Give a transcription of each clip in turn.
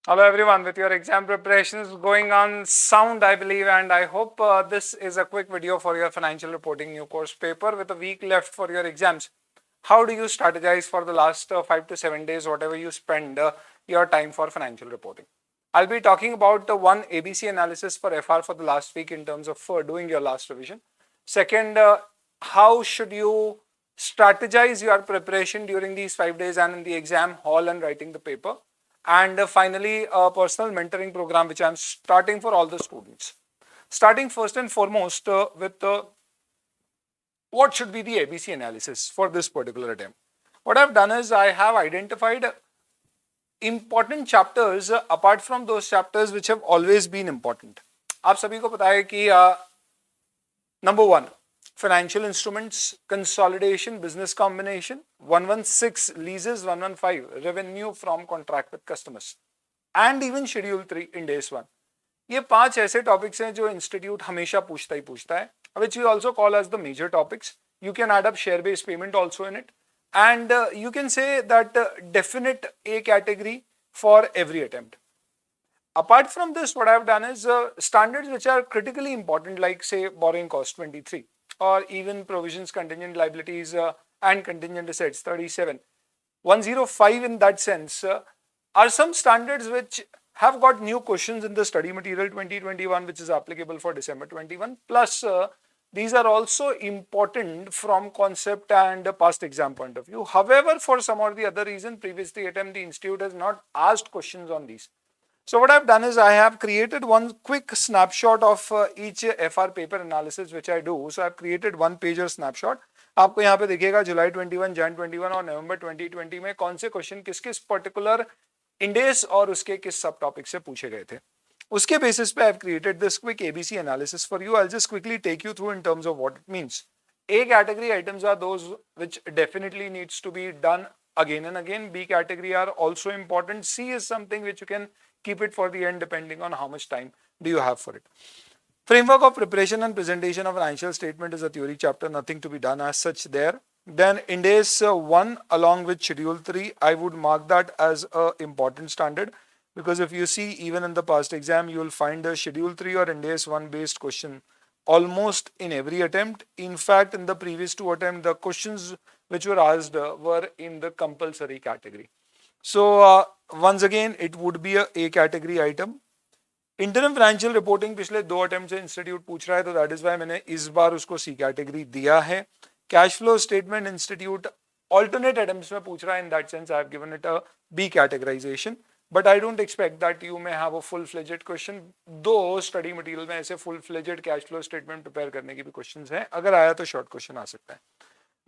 Hello everyone, with your exam preparations going on sound, I believe, and I hope this is a quick video for your financial reporting new course paper with a week left for your exams. How do you strategize for the last 5 to 7 days, whatever you spend your time for financial reporting? I'll be talking about the one ABC analysis for FR for the last week in terms of doing your last revision. Second, how should you strategize your preparation during these 5 days and in the exam hall and writing the paper? And finally, a personal mentoring program which I'm starting for all the students. Starting first and foremost with what should be the ABC analysis for this particular attempt. What I've done is I have identified important chapters apart from those chapters which have always been important. आप सभी को पता है कि number 1, financial instruments, consolidation, business combination, 116 leases, 115 revenue from contract with customers, and even schedule 3 in days 1. ये 5 ऐसे topics हैं जो इंस्टीट्यूट हमेशा पूछता ही पूछता है, which we also call as the major topics. You can add up share based payment also in it, and you can say that definite A category for every attempt. Apart from this, what I've done is standards which are critically important, like say borrowing cost 23, or even provisions, contingent liabilities and contingent assets 37. 105 in that sense are some standards which have got new questions in the study material 2021 which is applicable for December 21, plus these are also important from concept and past exam point of view. However, for some or the other reason, previously attempt the institute has not asked questions on these. So what I've done is I have created one quick snapshot of each FR paper analysis which I do. So I've created one pager snapshot. आपको यहाँ पे दिखेगा जुलाई 21, जैन 21 और नवंबर 2020 में कौन से question किस किस पर्टिकुलर इंडेक्स और उसके किस सब टॉपिक से पूछे गए थे. उसके बेसिस पे I've created this quick ABC analysis for you. I'll just quickly take you through in terms of what it means. A category items are those which definitely needs to be done again and again. B category are also important. C is something which you can keep it for the end depending on how much time do you have for it. Framework of preparation and presentation of financial statement is a theory chapter, nothing to be done as such there. Then Index 1 along with Schedule 3, I would mark that as a important standard, because if you see even in the past exam, you will find a Schedule 3 or Index 1 based question almost in every attempt. In fact, in the previous 2 attempts, the questions which were asked were in the compulsory category. So once again, it would be a category item. Interim financial reporting पिछले 2 attempt से institute पूछ रहा है, तो that is why मैंने इस बार उसको सी category दिया है. Cash flow statement institute alternate attempts में पूछ रहा है, in that sense I have given it a B categorisation, but I don't expect that you may have a full fledged question. दो स्टडी मटेरियल में ऐसे full fledged cash flow statement prepare करने की भी क्वेश्चंस हैं, अगर आया तो शॉर्ट क्वेश्चन आ सकता है.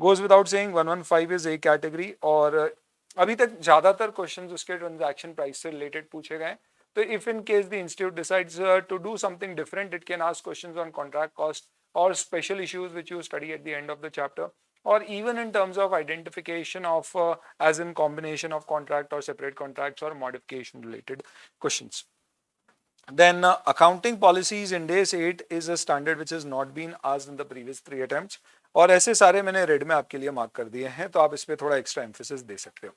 Goes without saying 115 is A category, और अभी तक ज्यादातर क्वेश्चंस उसके ट्रांजैक्शन प्राइस से रिलेटेड पूछे गए. So if in case the institute decides to do something different, it can ask questions on contract cost or special issues which you study at the end of the chapter, or even in terms of identification of as in combination of contract or separate contracts or modification related questions. Then accounting policies in days 8 is a standard which has not been asked in the previous 3 attempts, और ऐसे सारे मैंने red में आपके लिए mark कर दिए हैं, तो आप इस पे थोड़ा एक्स्ट्रा एम्फेसिस दे सकते हो.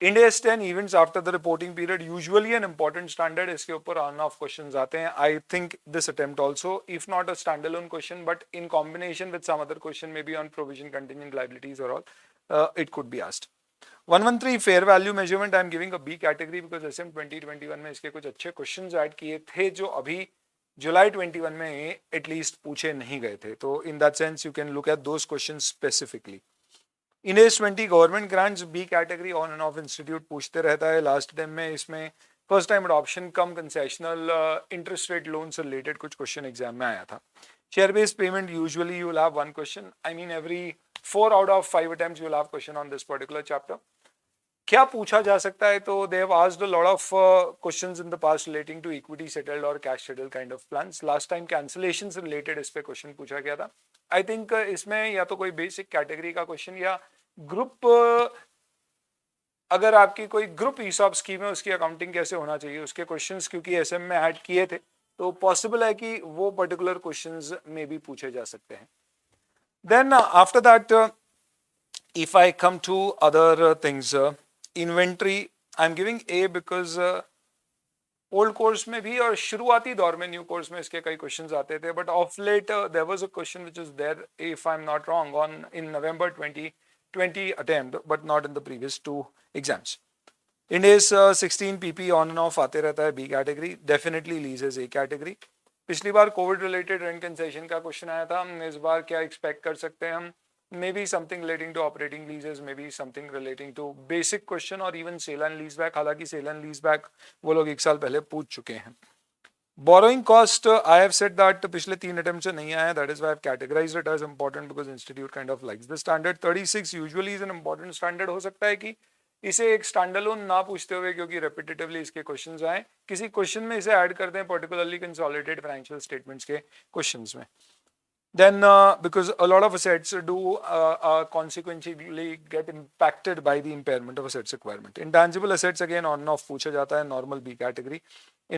Index 10 events after the reporting period, usually an important standard. इसके ऊपर on off questions आते हैं. I think this attempt also, if not a standalone question, but in combination with some other question, maybe on provision, contingent liabilities or all, it could be asked. 113 fair value measurement, I am giving a B category because SM 2021 में इसके कुछ अच्छे questions add किए थे जो अभी जुलाई 21 में at least पूछे नहीं गए थे. तो in that sense, you can look at those questions specifically. Index 20 government grants B category on and of institute पूछते रहता है. लास्ट टाइम में इसमें first time adoption cum concessional interest rate loan से रिलेटेड कुछ क्वेश्चन एग्जाम में आया था. Share based payment usually you will have one question, I mean every 4 out of 5 attempts you will have question on this particular chapter. क्या पूछा जा सकता है, तो they have asked a lot of questions in the past relating to equity settled or cash settled kind of plans. Last time cancellations related इस पे question पूछा गया था. आई थिंक इसमें या तो कोई बेसिक कैटेगरी का क्वेश्चन या ग्रुप, अगर आपकी कोई ग्रुप ईसॉप स्कीम है उसकी अकाउंटिंग कैसे होना चाहिए उसके क्वेश्चंस क्योंकि एसएम में ऐड किए थे, तो पॉसिबल है कि वो पर्टिकुलर क्वेश्चंस में भी पूछे जा सकते हैं. Then after that if I come to other things, inventory, I'm giving A because old course में भी और शुरुआती दौर में न्यू कोर्स में इसके कई क्वेश्चंस आते थे, but of late there was a question which is there, if I am not wrong, on in November 2020 attempt, but not in the previous 2 exams. Ind AS 16 PP on and off आते रहता है, B category. Definitely leases A category. पिछली बार Covid related rent concession का question आया था, इस बार क्या एक्सपेक्ट कर सकते हैं हम? Maybe something relating to operating leases, maybe something relating to basic question or even sale and lease back. हालांकि sale and lease back वो लोग एक साल पहले पूछ चुके हैं. Borrowing cost, I have said that पिछले 3 attempts से नहीं आया, that is why I have categorized it as important because institute kind of likes the standard. 36 usually is an important standard. हो सकता है कि इसे एक स्टैंडअलोन ना पूछते हुए, क्योंकि रेपिटेटिवली इसके क्वेश्चंस आए, किसी क्वेश्चन में इसे ऐड कर दें, पर्टिकुलरली कंसोलिडेटेड फाइनेंशियल स्टेटमेंट्स के क्वेश्चंस में. Then because a lot of assets do consequently get impacted by the impairment of assets requirement. Intangible assets again on and off पूछा जाता है, normal B category.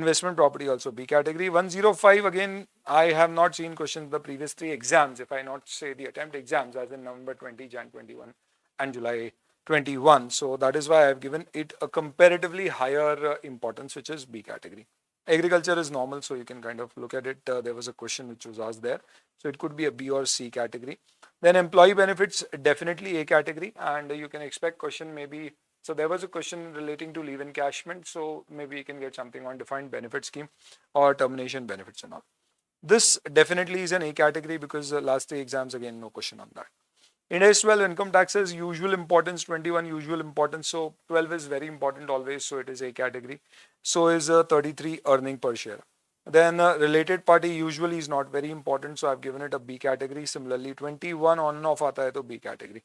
Investment property also B category. 105 again, I have not seen questions the previous 3 exams, if I not say the attempt exams, as in November 20, Jan 21 and July 21. So that is why I have given it a comparatively higher importance, which is B category. Agriculture is normal, so you can kind of look at it. There was a question which was asked there, so it could be a B or C category. Then employee benefits, definitely A category, and you can expect question maybe. So there was a question relating to leave encashment, so maybe you can get something on defined benefit scheme or termination benefits and all. This definitely is an A category because last 3 exams again no question on that. Index 12 income taxes, usual importance, 21 usual importance, so 12 is very important always, so it is A category. So is 33 earning per share. Then related party usually is not very important, so I've given it a B category. Similarly 21 on and off आता है तो B category.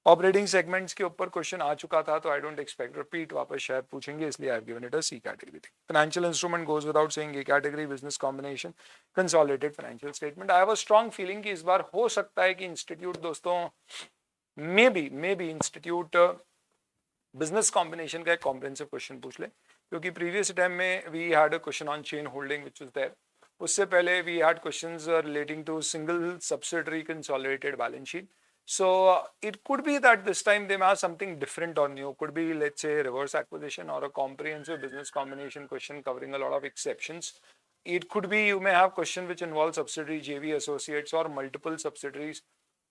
Operating segments के ऊपर question आ चुका था, तो I don't expect repeat वापस शायद पूछेंगे, इसलिए I've given it a C category. Financial instrument goes without saying, A category. Business combination, consolidated financial statement. I have a strong feeling कि इस बार हो सकता है कि इंस्टीट्यूट दोस्तों maybe इंस्टीट्यूट बिजनेस कॉम्बिनेशन का एक कॉम्प्रिहेंसिव क्वेश्चन पूछ ले, क्योंकि प्रीवियस टाइम में we had a question on chain holding which was there. उससे पहले we had questions relating to single subsidiary consolidated balance sheet. So it could be that this time they may have something different on you. Could be, let's say, reverse acquisition or a comprehensive business combination question covering a lot of exceptions. It could be you may have question which involve subsidiary, JV, associates, or multiple subsidiaries,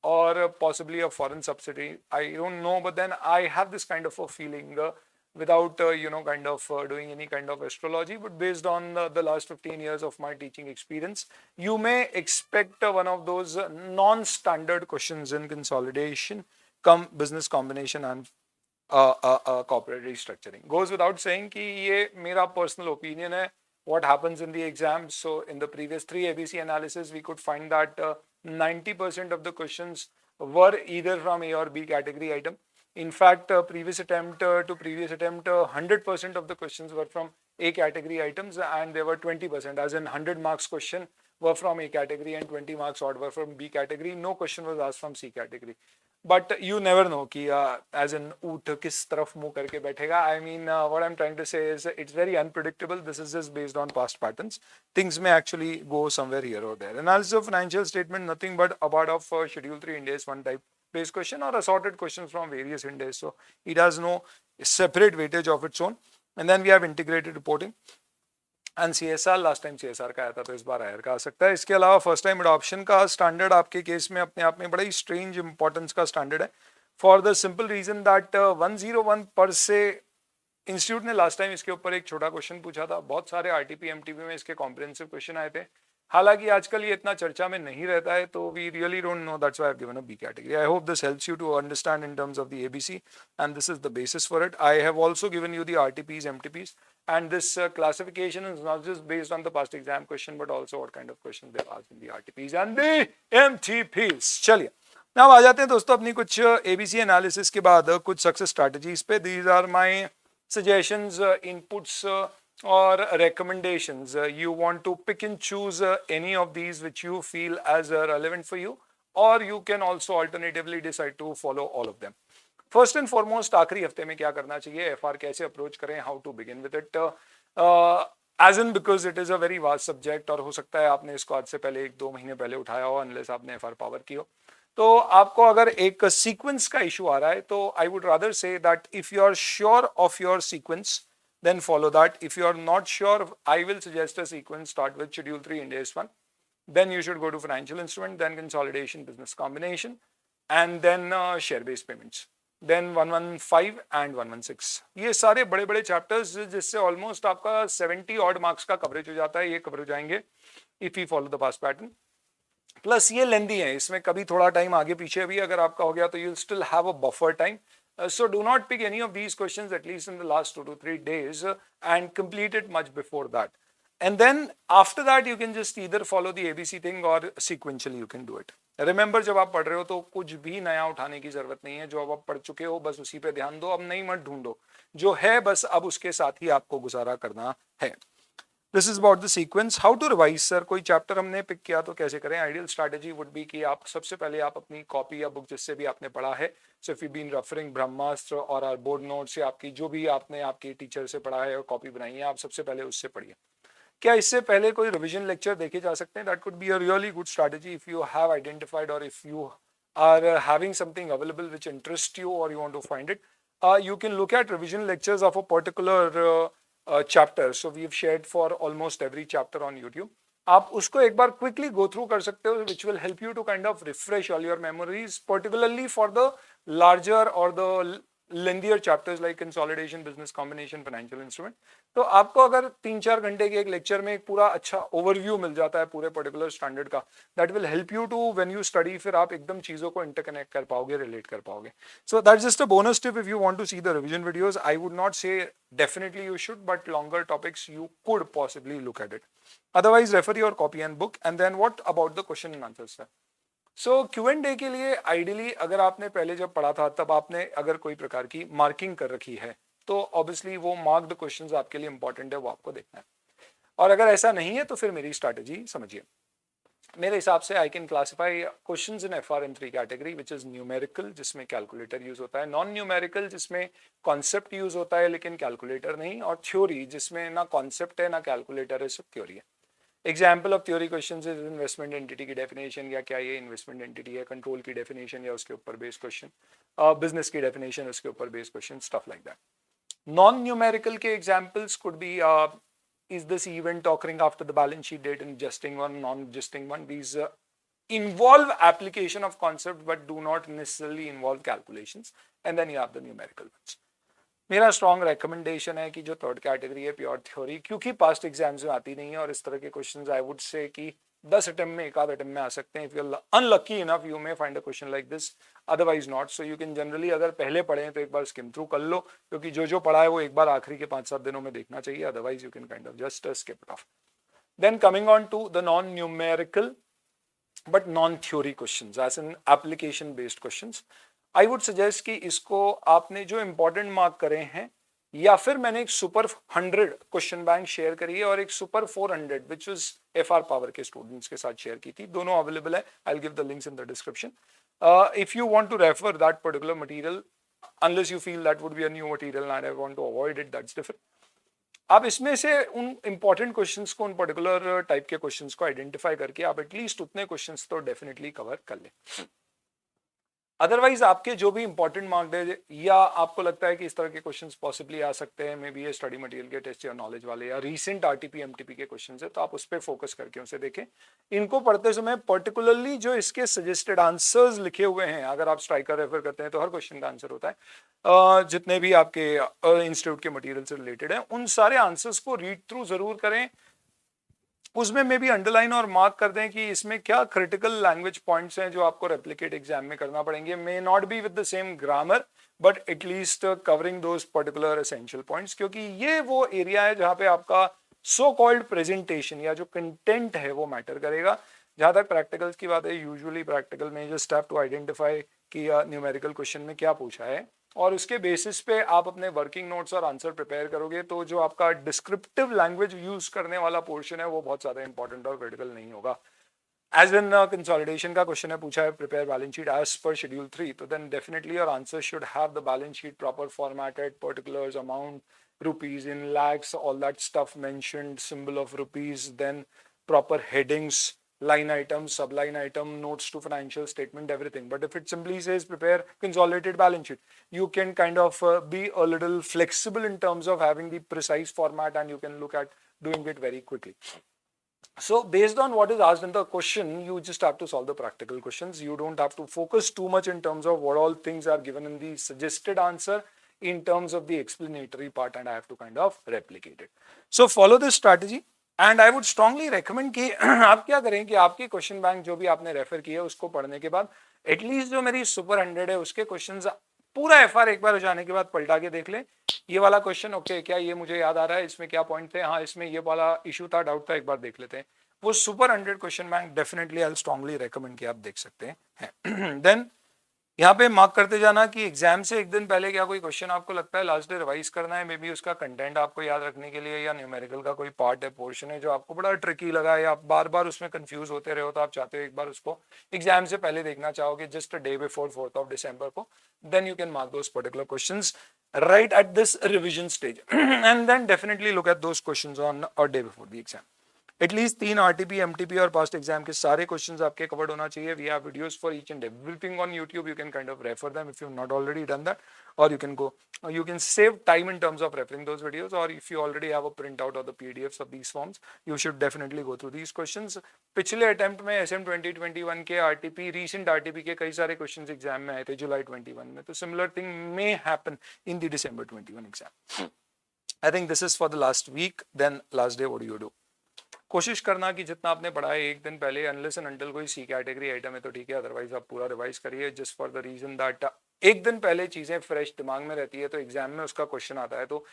or possibly a foreign subsidiary. I don't know, but then I have this kind of a feeling without kind of doing any kind of astrology, but based on the last 15 years of my teaching experience, you may expect one of those non-standard questions in consolidation, business combination and corporate restructuring. Goes without saying कि ये मेरा personal opinion है. What happens in the exam? So in the previous 3 ABC analysis, we could find that 90% of the questions were either from A or B category item. In fact, previous attempt to previous attempt, 100% of the questions were from A category items, and there were 20%, as in 100 marks question were from A category and 20 marks odd were from B category. No question was asked from C category. But you never know कि as in ऊँट किस तरफ मुँह करके बैठेगा. I mean, what I'm trying to say is it's very unpredictable. This is just based on past patterns. Things may actually go somewhere here or there. Analysis of financial statement, nothing but a part of Schedule 3 Ind AS 1 type based question or assorted questions from various Ind AS. So it has no separate weightage of its own. And then we have integrated reporting. And CSR, last time CSR का आया था, तो इस बार IR का आ सकता है. इसके अलावा फर्स्ट टाइम अडॉप्शन का स्टैंडर्ड आपके केस में अपने आप में बड़ा ही स्ट्रेंज इंपॉर्टेंस का स्टैंडर्ड है, for the simple reason that 101 पर से इंस्टीट्यूट ने लास्ट टाइम इसके ऊपर एक छोटा क्वेश्चन पूछा था. बहुत सारे RTP MTP में इसके कॉम्प्रिहेंसिव क्वेश्चन आए थे. हालांकि आजकल ये इतना चर्चा में नहीं रहता है, तो we really don't know. That's why I have given a B category. I hope this helps you to understand in terms of the ABC, and this is the basis for it. I have also given you the RTPs MTPs, and this classification is not just based on the past exam question, but also what kind of questions they asked in the RTPs and the MTPs. चलिए, now आ जाते हैं दोस्तों अपनी कुछ ABC analysis के बाद कुछ success strategies पे. These are my suggestions, inputs, or recommendations. You want to pick and choose any of these which you feel as relevant for you, or you can also alternatively decide to follow all of them. First and foremost आखिरी हफ्ते में क्या करना चाहिए, FR कैसे approach करें, how to begin with it, as in because it is a very vast subject, और हो सकता है आपने इसको आज से पहले 1-2 महीने पहले उठाया हो, अनलेस आपने FR पावर की हो. तो आपको अगर एक सीक्वेंस का इशू आ रहा है, तो I would rather say that if you are sure of your sequence, then follow that. If you are not sure, I will suggest a sequence. Start with schedule 3 Ind AS 1, then you should go to financial instrument, then consolidation, business combination, and then share based payments, then 115 and 116. ये सारे बड़े बड़े chapters जिससे almost आपका 70 odd marks का coverage हो जाता है, ये कवर हो जाएंगे if you follow the past pattern. Plus ये लेंदी है, इसमें कभी थोड़ा टाइम आगे पीछे भी अगर आपका हो गया तो you still have a buffer time. So do not pick any of these questions at least in the last 2 to 3 days and complete it much before that. And then after that you can just either follow the ABC thing or sequentially you can do it. Remember जब आप पढ़ रहे हो तो कुछ भी नया उठाने की जरूरत नहीं है, जो अब आप पढ़ चुके हो बस उसी पे ध्यान दो, अब नहीं मत ढूंढो, जो है बस अब उसके साथ ही आपको गुजारा करना है. This is about the sequence. How to revise, sir? कोई चैप्टर हमने पिक किया तो कैसे करें? आइडियल स्ट्रैटेजी वुड बी कि आप सबसे पहले आप अपनी कॉपी या बुक जिससे भी आपने पढ़ा है, so if you been referring Brahmastra और आर बोर्ड नोट्स या आपकी जो भी आपने आपकी टीचर से पढ़ा है और कॉपी बनाई है, आप सबसे पहले उससे पढ़िए. क्या इससे पहले कोई रिविजन लेक्चर देखे जा सकते हैं? That could be a really good strategy if you have identified और if you are having something available which interest you और you want to find it. You can look at revision lectures of a particular chapter. So we have shared for almost every chapter on YouTube. आप उसको एक बार quickly go through कर सकते हो, which will help you to kind of refresh all your memories, particularly for the larger or the lengthier chapters like consolidation, business combination, financial instrument. तो आपको अगर 3-4 घंटे के एक लेक्चर में एक पूरा अच्छा ओवरव्यू मिल जाता है पूरे पर्टिकुलर स्टैंडर्ड का, that will help you to when you study, फिर आप एकदम चीजों को इंटरकनेक्ट कर पाओगे, रिलेट कर पाओगे. So that's just a bonus tip if you want to see the revision videos. I would not say definitely you should, but longer topics you could possibly look at it. Otherwise refer your copy and book. And then what about the question and answers, sir? So Q&A के लिए ideally अगर आपने पहले जब पढ़ा था तब आपने अगर कोई प्रकार की मार्किंग कर रखी है तो ऑब्वियसली वो मार्क्ड क्वेश्चंस आपके लिए इंपॉर्टेंट है, वो आपको देखना है. और अगर ऐसा नहीं है तो फिर मेरी स्ट्रैटेजी समझिए. मेरे हिसाब से I can classify questions in FR in 3 category, which is numerical जिसमें कैलकुलेटर यूज होता है, नॉन न्यूमेरिकल जिसमें कॉन्सेप्ट यूज होता है लेकिन कैलकुलेटर नहीं, और थ्योरी जिसमें ना कॉन्सेप्ट है ना कैलकुलेटर है, सब थ्योरी है. Example of theory question is investment entity की डेफिनेशन, या क्या ये इन्वेस्टमेंट एंटिटी है, कंट्रोल की डेफिनेशन या उसके ऊपर बेस्ड क्वेश्चन, बिजनेस की डेफिनेशन उसके ऊपर based question, stuff like that. Non numerical के examples could be is this event occurring after the balance sheet date, and adjusting one, non-adjusting one. These involve application of concept but do not necessarily involve calculations. And then you have the numerical ones. मेरा strong recommendation है कि जो third category है pure theory, क्योंकि past exams में आती नहीं है और इस तरह के क्वेश्चंस आई वुड से कि 10 अटेम्प्ट में एक आध अटेम्प्ट में आ सकते हैं. If you are unlucky enough you may find a question like this, otherwise not. So you can generally अगर पहले पढ़े तो एक बार स्किम थ्रू कर लो, क्योंकि जो पढ़ा है वो एक बार आखिरी के 5-7 दिनों में देखना चाहिए, otherwise you can kind of just skip it off. Then coming on to the non numerical but non theory questions as in application based questions, I would suggest कि इसको आपने जो इंपॉर्टेंट मार्क करे हैं, या फिर मैंने एक सुपर 100 क्वेश्चन बैंक शेयर करी है और एक super 400 which is FR power के स्टूडेंट्स के साथ शेयर की थी, दोनों अवेलेबल है. I will give the links in the description. If you want to refer that particular material, unless you feel that would be a new material and I want to avoid it, that's different. आप इसमें से उन important questions को, उन particular type के questions को identify करके आप एटलीस्ट उतने क्वेश्चंस तो डेफिनेटली कवर कर लें. अदरवाइज आपके जो भी इंपॉर्टेंट मार्क है, या आपको लगता है कि इस तरह के क्वेश्चंस पॉसिबली आ सकते हैं, मे बी ये स्टडी मटेरियल के टेस्ट या नॉलेज वाले या रीसेंट RTP MTP के क्वेश्चंस है, तो आप उस पर फोकस करके उसे देखें. इनको पढ़ते समय पर्टिकुलरली जो इसके सजेस्टेड आंसर्स लिखे हुए हैं, अगर आप स्ट्राइकर रेफर करते हैं तो हर क्वेश्चन का आंसर होता है, जितने भी आपके इंस्टीट्यूट के मटेरियल से रिलेटेड है, उन सारे आंसर्स को रीड थ्रू जरूर करें. उसमें मे बी अंडरलाइन और मार्क कर दें कि इसमें क्या क्रिटिकल लैंग्वेज पॉइंट्स हैं जो आपको रेप्लिकेट एग्जाम में करना पड़ेंगे. May not be with the same grammar but at least covering those particular essential points, क्योंकि ये वो एरिया है जहां पे आपका सो कॉल्ड प्रेजेंटेशन या जो कंटेंट है वो मैटर करेगा. जहां तक प्रैक्टिकल्स की बात है, यूजुअली प्रैक्टिकल में जस्ट हैव टू आइडेंटिफाई कि न्यूमेरिकल क्वेश्चन में क्या पूछा है, और उसके बेसिस पे आप अपने वर्किंग नोट्स और आंसर प्रिपेयर करोगे, तो जो आपका डिस्क्रिप्टिव लैंग्वेज यूज करने वाला पोर्शन है वो बहुत ज्यादा इंपॉर्टेंट और क्रिटिकल नहीं होगा. एज इन कंसोलिडेशन का क्वेश्चन है, पूछा है prepare balance sheet as per schedule 3, तो then definitely your answer should have the balance sheet proper formatted, particulars, amount, rupees in lakhs, all that stuff mentioned, symbol of rupees, then proper headings line item, sub-line item, notes to financial statement, everything. But if it simply says prepare consolidated balance sheet, you can kind of be a little flexible in terms of having the precise format, and you can look at doing it very quickly. So based on what is asked in the question, you just have to solve the practical questions. You don't have to focus too much in terms of what all things are given in the suggested answer in terms of the explanatory part, and I have to kind of replicate it. So follow this strategy, and I would strongly recommend कि आप क्या करें कि आपकी question bank जो भी आपने refer किया है उसको पढ़ने के बाद एटलीस्ट जो मेरी सुपर 100 है उसके क्वेश्चंस पूरा एफआर एक बार हो जाने के बाद पलटा के देख लें. ये वाला क्वेश्चन ओके क्या ये मुझे याद आ रहा है, इसमें क्या पॉइंट थे, हाँ इसमें ये वाला इशू था, डाउट था, एक बार देख लेते हैं. वो super 100 question bank definitely I strongly recommend कि आप देख सकते हैं. देन यहाँ पे मार्क करते जाना कि एग्जाम से एक दिन पहले क्या कोई क्वेश्चन आपको लगता है लास्ट डे रिवाइज करना है, मे बी उसका कंटेंट आपको याद रखने के लिए, या न्यूमेरिकल का कोई पार्ट है, पोर्शन है जो आपको बड़ा ट्रिकी लगा है, या आप बार बार उसमें कंफ्यूज होते रहे हो, तो आप चाहते हो एक बार उसको एग्जाम से पहले देखना चाहोगे just a day before 4th of December को, then you can mark those particular questions right at this revision stage and then definitely look at those questions on a day before the exam. At least 3 RTP, MTP और past exam के सारे questions आपके covered होना चाहिए. We have videos for each and everything on YouTube. You can kind of refer them if you have not already done that, और you can save time in terms of referring those videos, or if you already have a printout or the PDFs of these forms, you should definitely go through these questions. पिछले attempt में SM 2021 के RTP, recent RTP के कई सारे questions exam में आए थे जुलाई 21 में, तो similar thing may happen in the December 21 exam. I think this is for the last week. Then last day what do you do? कोशिश करना कि जितना आपने पढ़ा है एक दिन पहले, अनलेस एंड अनटिल कोई सी कैटेगरी आइटम है तो ठीक है, अदरवाइज आप पूरा रिवाइज करिए, just for the reason that एक दिन पहले चीजें फ्रेश दिमाग में रहती है, तो एग्जाम में उसका क्वेश्चन आता है तो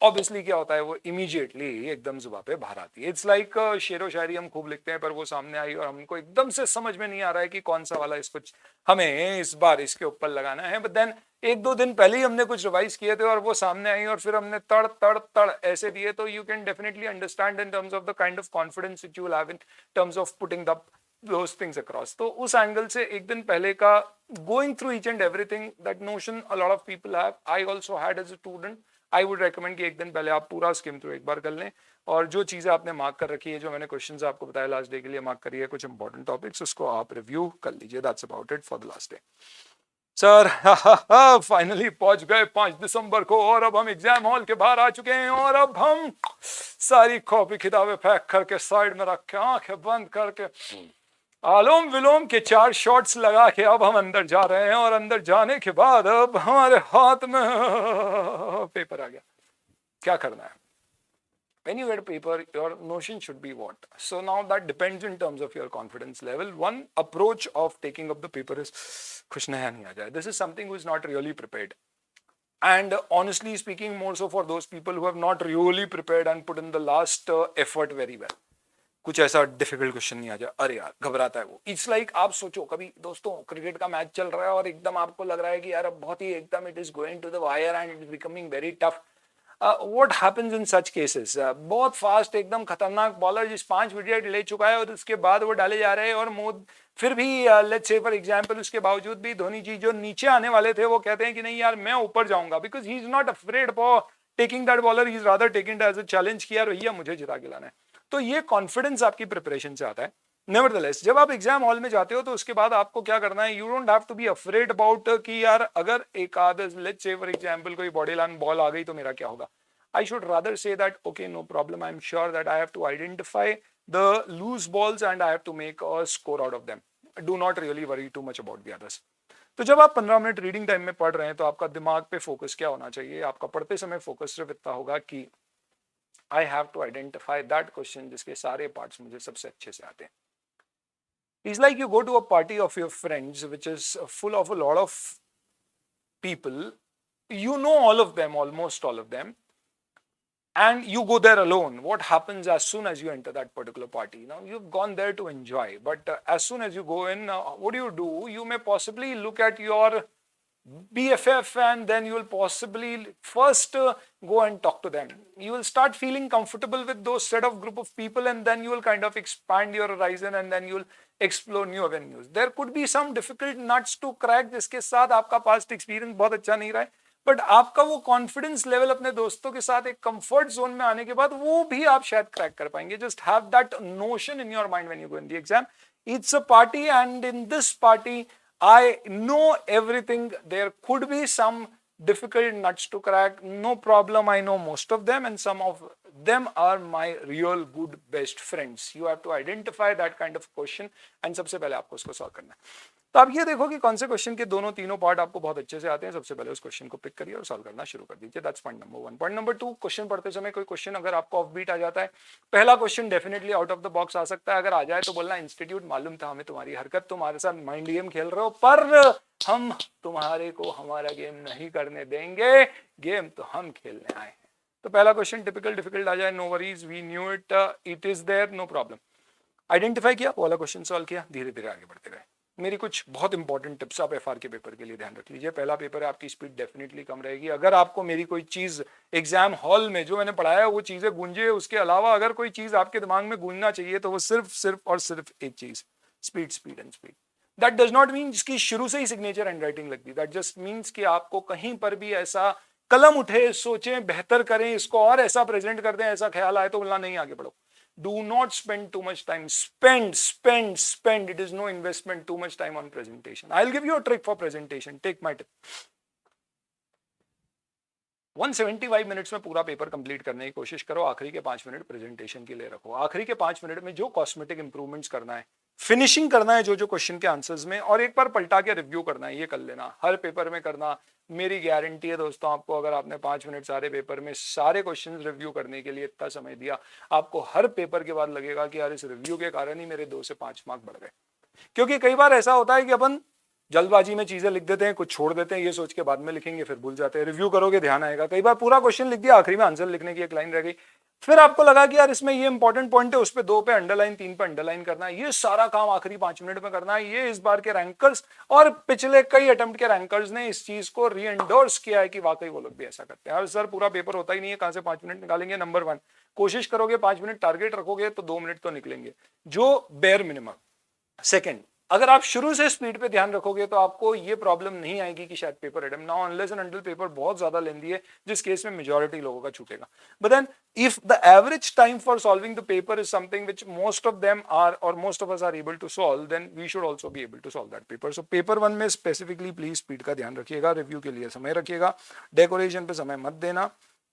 ऑब्वियसली क्या होता है वो इमीडिएटली एकदम जुबान पे बाहर आती है. इट्स लाइक शेरो शायरी हम खूब लिखते हैं पर वो सामने आई और हमको एकदम से समझ में नहीं आ रहा है कि कौन सा वाला इसको हमें इस बार इसके ऊपर लगाना है, बट देन 1-2 दिन पहले ही हमने कुछ रिवाइज किए थे और वो सामने आई और फिर हमने तड़ तड़ तड़ ऐसे दिए, तो you can definitely understand in terms of the kind of confidence which you will have in terms of putting the those things across. तो उस एंगल से एक दिन पहले का going through each and everything, that notion a lot of people have, I also had as a student. I would recommend कि एक दिन पहले आप पूरा स्किम थ्रू एक बार कर लें, और जो चीजें आपने मार्क कर रखी है, जो मैंने क्वेश्चंस आपको बताया लास्ट डे के लिए मार्क करिए, कुछ इंपॉर्टेंट टॉपिक्स उसको आप रिव्यू कर लीजिए. That's about it for the last day. Sir finally पहुंच गए 5 दिसंबर को, और अब हम एग्जाम हॉल के बाहर आ चुके हैं, और अब हम सारी कॉपी किताबें पैक करके साइड में रख के आंखें बंद करके आलोम विलोम के 4 शॉट्स लगा के अब हम अंदर जा रहे हैं, और अंदर जाने के बाद अब हमारे हाथ में पेपर आ गया. क्या करना है? When you get paper, your notion should be what? So now that depends in terms of your confidence level. One approach of taking up the paper is kuch naya nahi aa jaye. This is something who is not really prepared. And honestly speaking, more so for those people who have not really prepared and put in the last effort very well. कुछ ऐसा difficult question नहीं आ जाए, अरे यार घबराता है वो. It's like आप सोचो कभी दोस्तों क्रिकेट का मैच चल रहा है और एकदम आपको लग रहा है कि यार अब बहुत ही एकदम it is going to the wire and it is becoming very tough. What happens in such cases? बहुत फास्ट एकदम खतरनाक बॉलर जिस 5 विकेट ले चुका है और उसके बाद वो डाले जा रहे हैं, और फिर भी लेट्स से फॉर एग्जांपल उसके बावजूद भी धोनी जी जो नीचे आने वाले थे वो कहते हैं कि नहीं यार मैं ऊपर जाऊंगा, because he is not afraid for taking that bowler, he is rather taking as a challenge कि यार भैया मुझे जिता के लाना है. तो ये कॉन्फिडेंस आपकी प्रिपरेशन से आता है. नेवरदलेस जब आप एग्जाम हॉल में जाते हो तो उसके बाद आपको क्या करना है, you don't have to be afraid about कि यार अगर एक आध लेट्स से फॉर एग्जांपल कोई बॉडी लाइन बॉल आ गई तो मेरा क्या होगा. I should rather say that okay, no problem, I'm sure that I have to identify the loose balls and I have to make a score out of them. Do not really worry too much about the others. तो जब आप 15 minute reading time में पढ़ रहे हैं तो आपका दिमाग पे फोकस क्या होना चाहिए? आपका पढ़ते समय फोकस सिर्फ इतना होगा कि I have to identify that question जिसके सारे पार्ट्स मुझे सबसे अच्छे से आते हैं. It's like you go to a party of your friends which is full of a lot of people. You know all of them, almost all of them. And you go there alone. What happens as soon as you enter that particular party? Now you've gone there to enjoy, but as soon as you go in, what do? You may possibly look at your BFF and then you will possibly first go and talk to them. You will start feeling comfortable with those set of group of people, and then you will kind of expand your horizon and then you will explore new avenues. There could be some difficult nuts to crack जिसके साथ आपका past experience बहुत अच्छा नहीं रहा है. But आपका वो कॉन्फिडेंस लेवल अपने दोस्तों के साथ एक कंफर्ट जोन में आने के बाद वो भी आप शायद क्रैक कर पाएंगे. Just have that notion in your mind when you go in the exam. It's a party, and in this party I know everything. There could be some difficult nuts to crack, no problem. I know most of them, and some of them are my real good best friends. You have to identify that kind of question, and सबसे पहले आपको उसको solve करना है. तो आप ये देखो कि कौन से क्वेश्चन के दोनों तीनों पार्ट आपको बहुत अच्छे से आते हैं. सबसे पहले उस क्वेश्चन को पिक करिए और सॉल्व करना शुरू कर दीजिए. That's point number 1. Point number 2, question पढ़ते समय कोई क्वेश्चन अगर आपको ऑफ बीट आ जाता है, पहला question definitely out of the box आ सकता है. अगर आ जाए तो बोलना इंस्टीट्यूट मालूम था हमें तुम्हारी हरकत, तुम्हारे साथ माइंड गेम खेल रहे हो, पर हम तुम्हारे को हमारा गेम नहीं करने देंगे. गेम तो हम खेलने आए हैं. तो पहला क्वेश्चन टिपिकल डिफिकल्ट आ जाए, no worries, we knew it, it is there, no problem. Identify किया, वाला क्वेश्चन सॉल्व किया, धीरे धीरे आगे बढ़ते गए. मेरी कुछ बहुत इंपॉर्टेंट टिप्स आप एफआर के पेपर के लिए ध्यान रख लीजिए. पहला पेपर है, आपकी स्पीड डेफिनेटली कम रहेगी. अगर आपको मेरी कोई चीज एग्जाम हॉल में जो मैंने पढ़ाया वो चीजें गूंजे, उसके अलावा अगर कोई चीज आपके दिमाग में गूंजना चाहिए तो वो सिर्फ और सिर्फ एक चीज, speed speed and speed. That does not mean जिसकी शुरू से ही सिग्नेचर हैंड राइटिंग लगती. दैट जस्ट मीन्स कि आपको कहीं पर भी ऐसा कलम उठे, सोचें, बेहतर करें, इसको और ऐसा प्रेजेंट कर दें, ऐसा ख्याल आए तो बोलना नहीं आगे बढ़ो. Do not spend too much time. Spend. It is no investment too much time on presentation. I'll give you a trick for presentation. Take my tip. 175 minutes में पूरा पेपर कंप्लीट करने की कोशिश करो. आखिरी के 5 मिनट प्रेजेंटेशन के लिए रखो. आखिरी के 5 मिनट में जो कॉस्मेटिक इंप्रूवमेंट्स करना है, फिनिशिंग करना है जो क्वेश्चन के आंसर्स में, और एक बार पलटा के रिव्यू करना है, ये कर लेना. हर पेपर में करना. मेरी गारंटी है दोस्तों आपको, अगर आपने 5 मिनट सारे पेपर में सारे क्वेश्चन रिव्यू करने के लिए इतना समय दिया, आपको हर पेपर के बाद लगेगा कि यार इस रिव्यू के कारण ही मेरे 2 से 5 मार्क बढ़ गए. क्योंकि कई बार ऐसा होता है कि अपन जल्दबाजी में चीजें लिख देते हैं, कुछ छोड़ देते हैं, ये सोच के बाद में लिखेंगे, फिर भूल जाते हैं. रिव्यू करोगे ध्यान आएगा. कई बार पूरा क्वेश्चन लिख दिया, आखिरी में आंसर लिखने की एक लाइन रह गई, फिर आपको लगा कि यार इसमें ये इंपॉर्टेंट पॉइंट है, उस पे 2 पे अंडरलाइन, 3 पे अंडरलाइन करना है. ये सारा काम आखिरी 5 मिनट में करना है. ये इस बार के रैंकर्स और पिछले कई अटेम्प्ट के रैंकर्स ने इस चीज को रीएंडोर्स किया है कि वाकई वो लोग भी ऐसा करते हैं. सर पूरा पेपर होता ही नहीं है, कहां से 5 मिनट निकालेंगे. नंबर 1, कोशिश करोगे 5 मिनट टारगेट रखोगे तो 2 मिनट तो निकलेंगे, जो बेयर मिनिमम. सेकेंड, अगर आप शुरू से स्पीड पे ध्यान रखोगे तो आपको ये प्रॉब्लम नहीं आएगी कि शायद पेपर एडम ना, अनलेस एंड अनटिल पेपर बहुत ज्यादा लेंदी है, जिस केस में मेजॉरिटी लोगों का छूटेगा. But then if the average time for solving the paper is something which most of them are और most of us are able to solve, then we should also be able to solve that paper. So paper 1 में specifically please speed का ध्यान रखिएगा. Review के लिए समय रखिएगा. Decoration पे समय मत देना.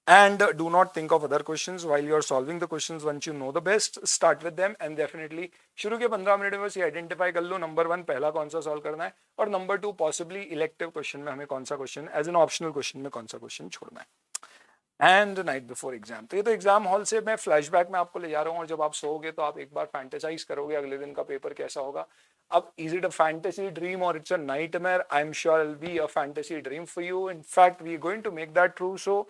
And do not think of other questions while you are solving the questions. Once you know the best, start with them, and definitely शुरू के 15 मिनट में बस ये आइडेंटिफाई कर लो, नंबर 1 पहला कौन सा सॉल्व करना है, और नंबर 2 पॉसिबली इलेक्टिव क्वेश्चन में हमें कौन सा question, as an optional question में कौन सा क्वेश्चन छोड़ना है. And night before exam. तो ये तो एग्जाम हॉल से मैं फ्लैशबैक में आपको ले जा रहा हूँ, और जब आप सोओगे तो आप एक बार फैंटेसाइज करोगे अगले दिन का पेपर कैसा होगा. अब is it a fantasy dream और it's a nightmare? I am sure it will be a fantasy dream for you. In fact we are going to make that true. So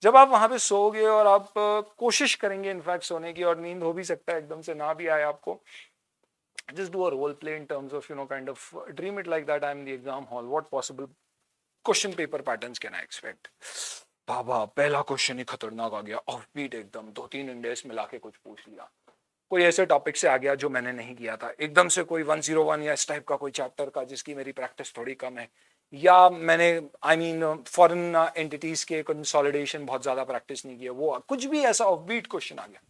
जब आप वहां पे सोओगे और आप कोशिश करेंगे इनफैक्ट सोने की, और नींद हो भी सकता है एकदम से ना भी आए आपको, just do a role play in terms of kind of dream it like that I am in the exam hall. What possible question paper patterns can I expect? बाबा पहला क्वेश्चन ही खतरनाक आ गया, ऑफ बीट एकदम, 2-3 index मिला के कुछ पूछ लिया. कोई ऐसे टॉपिक से आ गया जो मैंने नहीं किया था, एकदम से कोई 101 या इस टाइप का कोई चैप्टर का जिसकी मेरी प्रैक्टिस थोड़ी कम है, या मैंने फॉरेन एंटिटीज के कंसोलिडेशन बहुत ज्यादा प्रैक्टिस नहीं किया, वो कुछ भी ऐसा ऑफ बीट क्वेश्चन आ गया.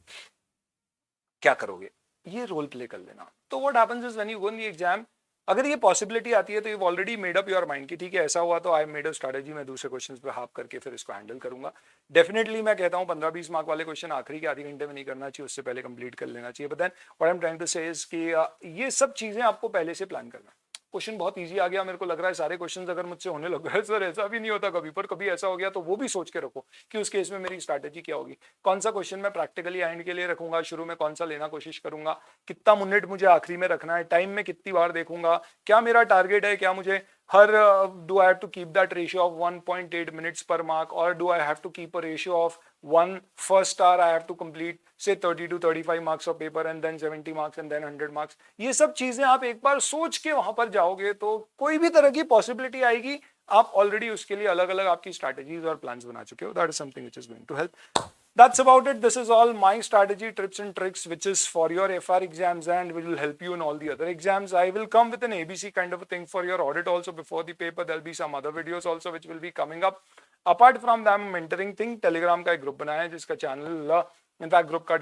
क्या करोगे? ये रोल प्ले कर लेना. तो what happens is when you go in the exam, अगर ये पॉसिबिलिटी आती है तो you already made up your mind कि ठीक है ऐसा हुआ तो आई मेड अ स्ट्रेटजी, मैं दूसरे क्वेश्चंस पे हाफ करके फिर इसको हैंडल करूंगा. डेफिनेटली मैं कहता हूँ 15-20 मार्क वाले क्वेश्चन आखिरी के आधे घंटे में नहीं करना चाहिए, उससे पहले कंप्लीट कर लेना चाहिए. But then what I am trying to say is कि ये सब चीजें आपको पहले से प्लान करना. क्वेश्चन बहुत इजी आ गया, मेरे को लग रहा है सारे क्वेश्चंस अगर मुझसे होने लग गए, सर ऐसा भी नहीं होता कभी, पर कभी ऐसा हो गया तो वो भी सोच के रखो कि उस केस में मेरी स्ट्रैटेजी क्या होगी, कौन सा क्वेश्चन मैं प्रैक्टिकली एंड के लिए रखूंगा, शुरू में कौन सा लेना कोशिश करूंगा, कितना मिनट मुझे आखिरी में रखना है, टाइम में कितनी बार देखूंगा, क्या मेरा टारगेट है, क्या मुझे हर do I have to keep that ratio of 1.8 minutes पर मार्क, और do I have to keep a ratio of 1 first hour I have to complete say 30 to 35 marks of paper and then 70 marks and then 100 marks. ये सब चीजें आप एक बार सोच के वहां पर जाओगे तो कोई भी तरह की पॉसिबिलिटी आएगी, आप ऑलरेडी उसके लिए अलग अलग आपकी स्ट्रैटेजीज और प्लान्स बना चुके हो. That is something which is going to help. That's about it. This is all my strategy, tips and tricks, which is for your FR exams and will help you in all the other exams. I will come with an ABC kind of a thing for your audit also before the paper. There'll be some other videos also which will be coming up. Apart from them mentoring thing, Telegram का एक group बनाया है जिसका channel, in fact group का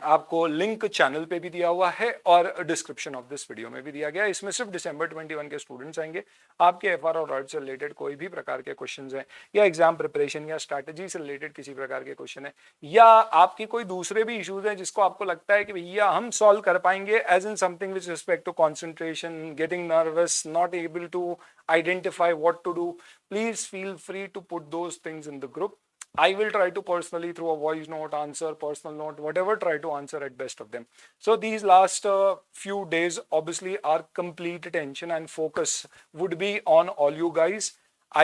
आपको link channel पे भी दिया हुआ है और डिस्क्रिप्शन ऑफ दिस वीडियो में भी दिया गया है। इसमें सिर्फ December 21 के स्टूडेंट्स आएंगे। आपके एफआर और ऑडिट से रिलेटेड कोई भी प्रकार के क्वेश्चंस हैं, या एग्जाम प्रिपरेशन या स्ट्रैटेजी से रिलेटेड किसी प्रकार के क्वेश्चन है, या आपकी कोई दूसरे भी इश्यूज हैं जिसको आपको लगता है कि भैया हम सॉल्व कर पाएंगे, as in something which respect to concentration, getting nervous, not able to identify what to do, please feel free to put those things in the group. I will try to personally, through a voice note, answer, personal note, whatever, try to answer at best of them. So these last few days obviously our complete attention and focus would be on all you guys.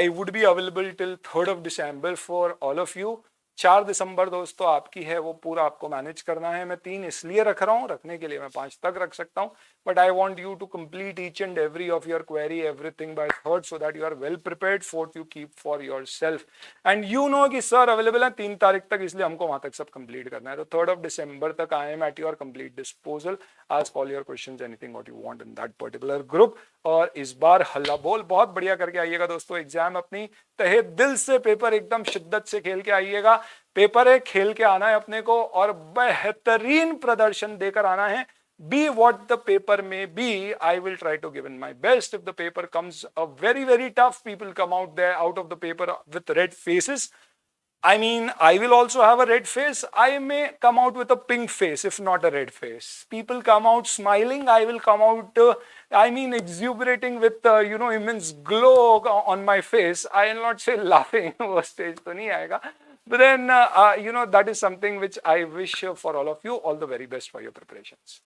I would be available till 3rd of December for all of you. 4 दिसंबर दोस्तों आपकी है, वो पूरा आपको manage करना है। मैं 3 इसलिए रख रहा हूँ, रखने के लिए मैं 5 तक रख सकता हूँ, but I want you to complete each and every of your query, everything by 3rd, so that you are well prepared. 4th you keep for yourself, and you know कि सर अवेलेबल है 3 तारीख तक, इसलिए हमको वहां तक सब complete करना है। तो 3rd of December तक I am at your complete disposal. Ask all your questions, anything what you want in that particular group. और इस बार हल्ला बोल बहुत बढ़िया करके आइएगा दोस्तों, एग्जाम अपनी तहे दिल से, पेपर एकदम शिद्दत से खेल के आइएगा। पेपर है, खेल के आना है अपने को और बेहतरीन प्रदर्शन देकर आना है। Be what the paper may be, I will try to give in my best. If the paper comes very, very tough, people come out there out of the paper with red faces. I mean, I will also have a red face. I may come out with a pink face, if not a red face. People come out smiling. I will come out, exuberating with, immense glow on my face. I will not say laughing. वो stage तो नहीं आएगा. But then, that is something which I wish for all of you. All the very best for your preparations.